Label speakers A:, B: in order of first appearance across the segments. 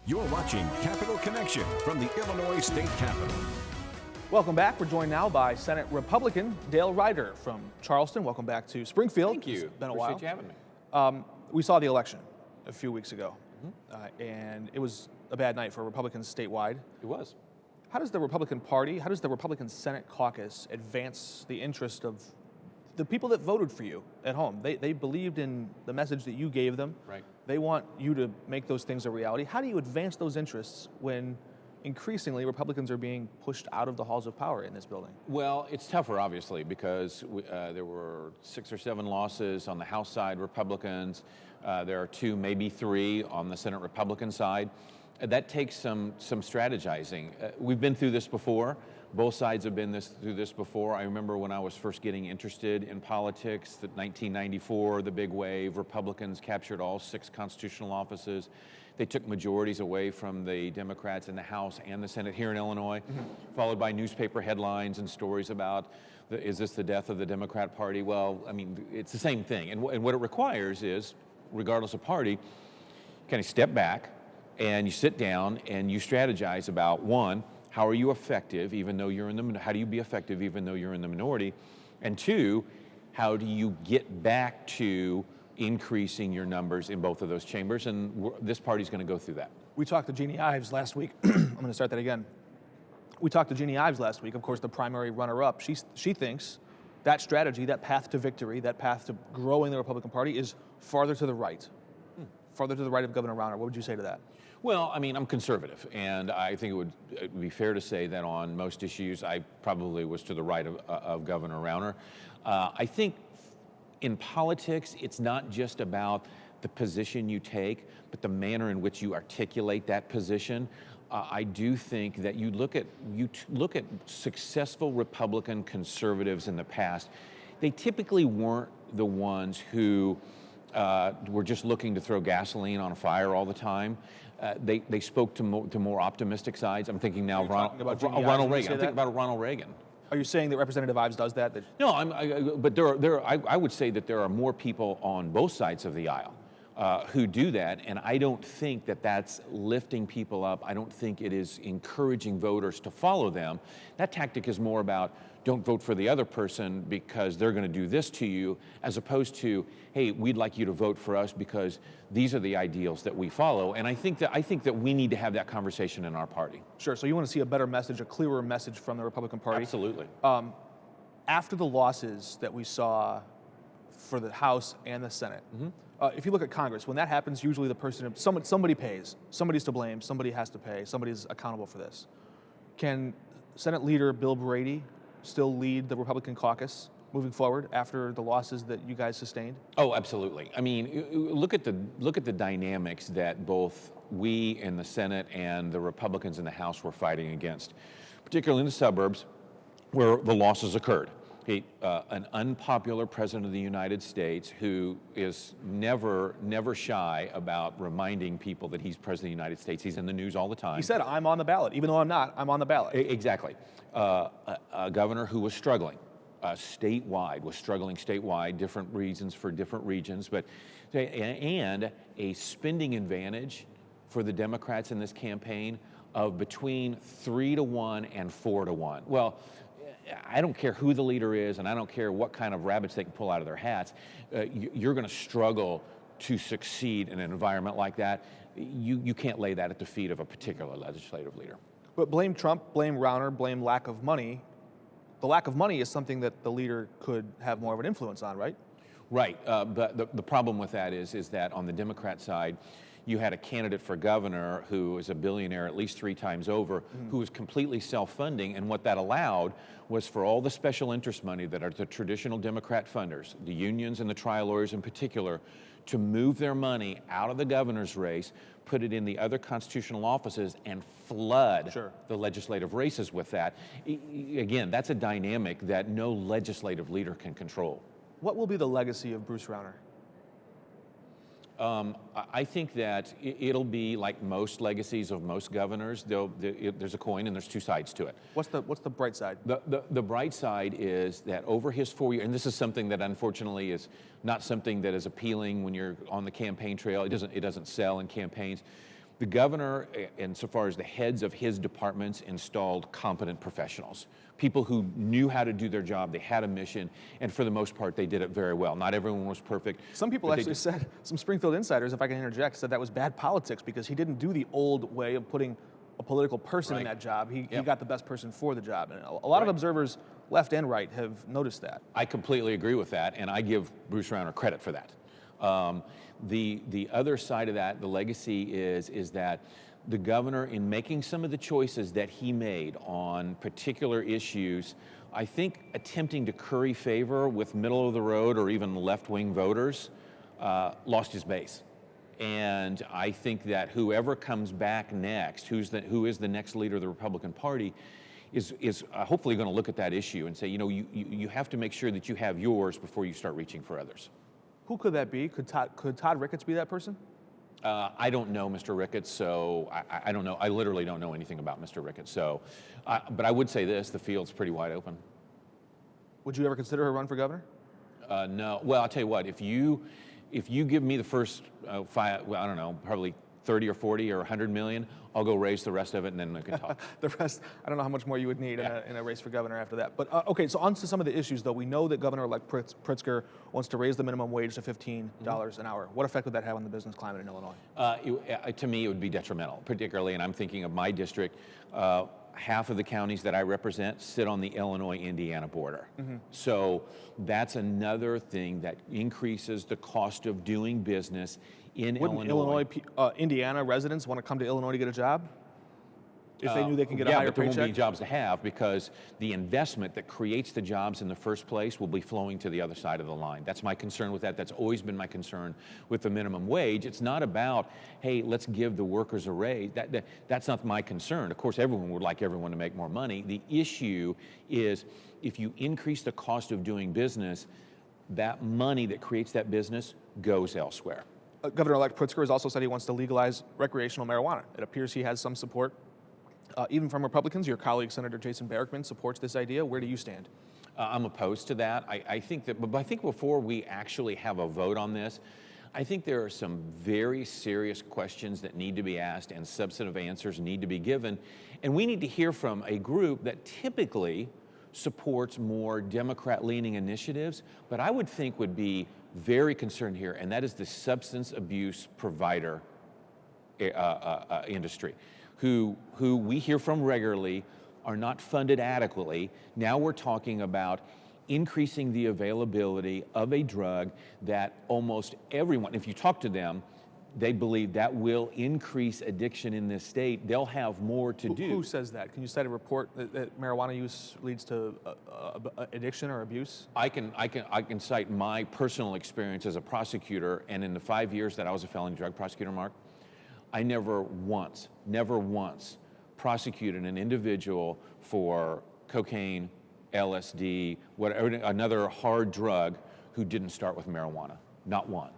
A: You're watching Capital Connection from the Illinois State Capitol.
B: Welcome back. We're joined now by Senate Republican Dale Ryder from Charleston. Welcome back to Springfield.
C: Thank you.
B: It's been a
C: Appreciate
B: while.
C: you having me.
B: We saw the election a few weeks ago, and it was a bad night for Republicans statewide.
C: It was.
B: How does the Republican Party, how does the Republican Senate caucus advance the interest of the people that voted for you at home? They believed in the message that you gave them.
C: Right.
B: They want you to make those things a reality. How do you advance those interests when increasingly Republicans are being pushed out of the halls of power in this building?
C: Well, it's tougher, obviously, because there were 6 or 7 losses on the House side, Republicans. There are 2, maybe 3 on the Senate Republican side. That takes some strategizing. We've been through this before. Both sides have been through this before. I remember when I was first getting interested in politics, that 1994, the big wave, Republicans captured all 6 constitutional offices. They took majorities away from the Democrats in the House and the Senate here in Illinois, followed by newspaper headlines and stories about, is this the death of the Democrat Party? Well, I mean, it's the same thing. And what it requires is, regardless of party, kind of step back and you sit down and you strategize about, one, how are you effective even though you're in the, how do you be effective even though you're in the minority? And 2, how do you get back to increasing your numbers in both of those chambers? And this party's going to go through that.
B: We talked to Jeannie Ives last week. I'm going to start that again. We talked to Jeannie Ives last week, of course, the primary runner-up. She thinks that strategy, that path to victory, that path to growing the Republican Party is farther to the right. Farther to the right of Governor Rauner. What would you say to that?
C: Well, I mean, I'm conservative, and I think it would be fair to say that on most issues, I probably was to the right of Governor Rauner. I think in politics, it's not just about the position you take, but the manner in which you articulate that position. I do think that you look at successful Republican conservatives in the past. They typically weren't the ones who were just looking to throw gasoline on a fire all the time. They spoke to more optimistic sides. I'm thinking now of Ronald Reagan. I'm thinking about Ronald Reagan.
B: Are you saying that Representative Ives does that?
C: No, but I would say that there are more people on both sides of the aisle who do that, and I don't think that that's lifting people up. I don't think it is encouraging voters to follow them. That tactic is more about don't vote for the other person because they're going to do this to you, as opposed to, hey, we'd like you to vote for us because these are the ideals that we follow. And I think that we need to have that conversation in our party.
B: Sure. So you want to see a better message, a clearer message from the Republican Party?
C: Absolutely.
B: After the losses that we saw for the House and the Senate, if you look at Congress, when that happens, usually the person, somebody pays. Somebody's to blame. Somebody has to pay. Somebody's accountable for this. Can Senate Leader Bill Brady still lead the Republican caucus moving forward after the losses that you guys sustained?
C: Oh, absolutely. I mean, look at the dynamics that both we in the Senate and the Republicans in the House were fighting against, particularly in the suburbs where the losses occurred. An unpopular president of the United States who is never shy about reminding people that he's president of the United States. He's in the news all the time.
B: He said, I'm on the ballot. Even though I'm not, I'm on the ballot.
C: Exactly. A governor who was struggling statewide, different reasons for different regions, and a spending advantage for the Democrats in this campaign of between 3-1 and 4-1. Well, I don't care who the leader is, and I don't care what kind of rabbits they can pull out of their hats. You're going to struggle to succeed in an environment like that. You can't lay that at the feet of a particular legislative leader.
B: But blame Trump, blame Rauner, blame lack of money. The lack of money is something that the leader could have more of an influence on, right?
C: Right. But the problem with that is that on the Democrat side, you had a candidate for governor who is a billionaire at least 3 times over, who was completely self-funding, and what that allowed was for all the special interest money that are the traditional Democrat funders, the unions and the trial lawyers in particular, to move their money out of the governor's race, put it in the other constitutional offices, and flood the legislative races with that. Again, that's a dynamic that no legislative leader can control.
B: What will be the legacy of Bruce Rauner?
C: I think that it'll be like most legacies of most governors. There's a coin and there's 2 sides to it.
B: What's the bright side?
C: The bright side is that over his 4 years, and this is something that unfortunately is not something that is appealing when you're on the campaign trail. It doesn't sell in campaigns. The governor, insofar as the heads of his departments, installed competent professionals, people who knew how to do their job, they had a mission, and for the most part, they did it very well. Not everyone was perfect.
B: Some people actually said, some Springfield insiders, if I can interject, said that was bad politics because he didn't do the old way of putting a political person in that job. He got the best person for the job. And a lot of observers, left and right, have noticed that.
C: I completely agree with that, and I give Bruce Rauner credit for that. The other side of that, the legacy is that the governor, in making some of the choices that he made on particular issues, I think attempting to curry favor with middle of the road or even left-wing voters, lost his base. And I think that whoever comes back next, who is the next leader of the Republican Party, is hopefully going to look at that issue and say, you know, you have to make sure that you have yours before you start reaching for others.
B: Who could that be? Could Todd Ricketts be that person?
C: I don't know Mr. Ricketts, so I don't know. I literally don't know anything about Mr. Ricketts. So, but I would say this: the field's pretty wide open.
B: Would you ever consider a run for governor?
C: No. Well, I'll tell you what. If you give me the first five, well, I don't know, probably 30 or 40 or 100 million, I'll go raise the rest of it, and then I can talk.
B: The rest, I don't know how much more you would need in a race for governor after that. But okay, so on to some of the issues, though. We know that Governor-elect Pritzker wants to raise the minimum wage to $15 an hour. What effect would that have on the business climate in Illinois?
C: To me, it would be detrimental, particularly, and I'm thinking of my district. Half of the counties that I represent sit on the Illinois-Indiana border. So that's another thing that increases the cost of doing business in Illinois.
B: Indiana residents want to come to Illinois to get a job? If they knew they can get a higher
C: but there
B: paycheck?
C: won't be jobs to have because the investment that creates the jobs in the first place will be flowing to the other side of the line. That's my concern with that. That's always been my concern with the minimum wage. It's not about, hey, let's give the workers a raise. That's not my concern. Of course, everyone would like everyone to make more money. The issue is if you increase the cost of doing business, that money that creates that business goes elsewhere.
B: Governor-elect Pritzker has also said he wants to legalize recreational marijuana. It appears he has some support. Even from Republicans. Your colleague, Senator Jason Barackman, supports this idea. Where do you stand?
C: I'm opposed to that. I think before we actually have a vote on this, I think there are some very serious questions that need to be asked and substantive answers need to be given. And we need to hear from a group that typically supports more Democrat-leaning initiatives, but I would think would be very concerned here, and that is the substance abuse provider industry. Who we hear from regularly are not funded adequately. Now we're talking about increasing the availability of a drug that almost everyone, if you talk to them, they believe that will increase addiction in this state. They'll have more to do.
B: Who says that? Can you cite a report that marijuana use leads to addiction or abuse?
C: I can cite my personal experience as a prosecutor, and in the 5 years that I was a felony drug prosecutor, Mark, I never once prosecuted an individual for cocaine, LSD, whatever, another hard drug who didn't start with marijuana. Not one.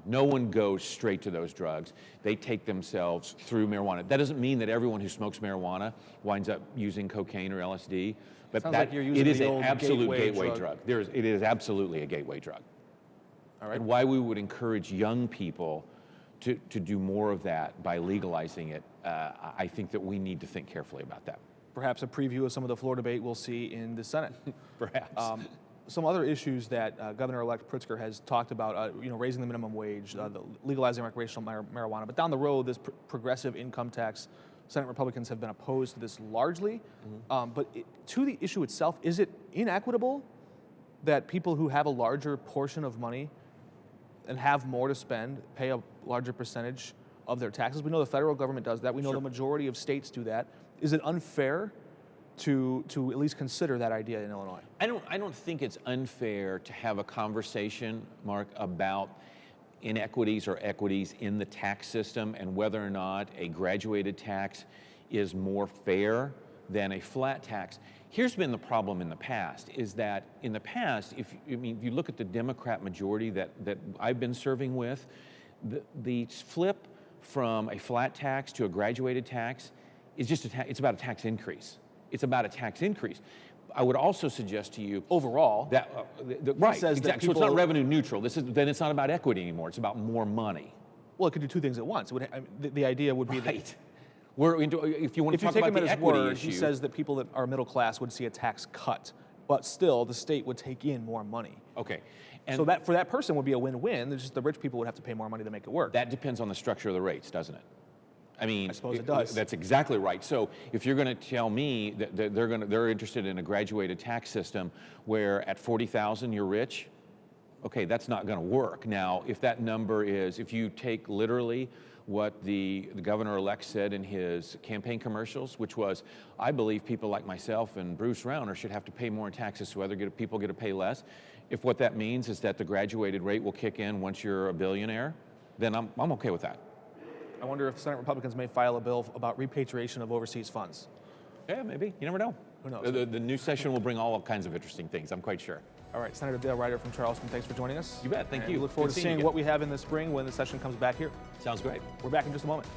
C: No one goes straight to those drugs. They take themselves through marijuana. That doesn't mean that everyone who smokes marijuana winds up using cocaine or LSD, but it is an absolute gateway drug. It is absolutely a gateway drug. All right. And why we would encourage young people to do more of that by legalizing it, I think that we need to think carefully about that.
B: Perhaps a preview of some of the floor debate we'll see in the Senate.
C: Perhaps.
B: Some other issues that Governor-elect Pritzker has talked about, raising the minimum wage, legalizing recreational marijuana. But down the road, this progressive income tax, Senate Republicans have been opposed to this largely. But to the issue itself, is it inequitable that people who have a larger portion of money and have more to spend pay a larger percentage of their taxes? We know the federal government does that. We know the majority of states do that. Is it unfair to at least consider that idea in Illinois?
C: I don't think it's unfair to have a conversation, Mark, about inequities or equities in the tax system and whether or not a graduated tax is more fair than a flat tax. Here's been the problem in the past, is that in the past, if you look at the Democrat majority that I've been serving with, the flip from a flat tax to a graduated tax is just it's about a tax increase. It's about a tax increase. I would also suggest to you
B: overall
C: that right, exactly. So it's not revenue neutral. Then it's not about equity anymore. It's about more money.
B: Well, it could do two things at once. It would, I mean, the idea would be that
C: Right. If you want
B: if
C: to
B: you
C: talk
B: take
C: about
B: him at
C: the
B: his
C: equity
B: word,
C: issue,
B: he says that people that are middle class would see a tax cut, but still the state would take in more money.
C: okay. And
B: So that for that person would be a win-win. It's just the rich people would have to pay more money to make it work.
C: that depends on the structure of the rates, doesn't it? I mean,
B: I suppose it does.
C: That's exactly right. So if you're going to tell me that they're interested in a graduated tax system where at 40,000 you're rich, okay, that's not going to work. Now, if that number is, if you take literally what the governor-elect said in his campaign commercials, which was, I believe people like myself and Bruce Rauner should have to pay more in taxes so other people get to pay less. If what that means is that the graduated rate will kick in once you're a billionaire, then I'm okay with that.
B: I wonder if Senate Republicans may file a bill about repatriation of overseas funds.
C: Yeah, maybe. You never know.
B: Who knows?
C: The new session will bring all kinds of interesting things, I'm quite sure.
B: All right, Senator Dale Ryder from Charleston, thanks for joining us.
C: You bet, thank
B: And
C: you.
B: We look forward
C: Good
B: to
C: seeing you
B: seeing
C: again.
B: what we have in the spring when the session comes back here.
C: Sounds great.
B: We're back in just a moment.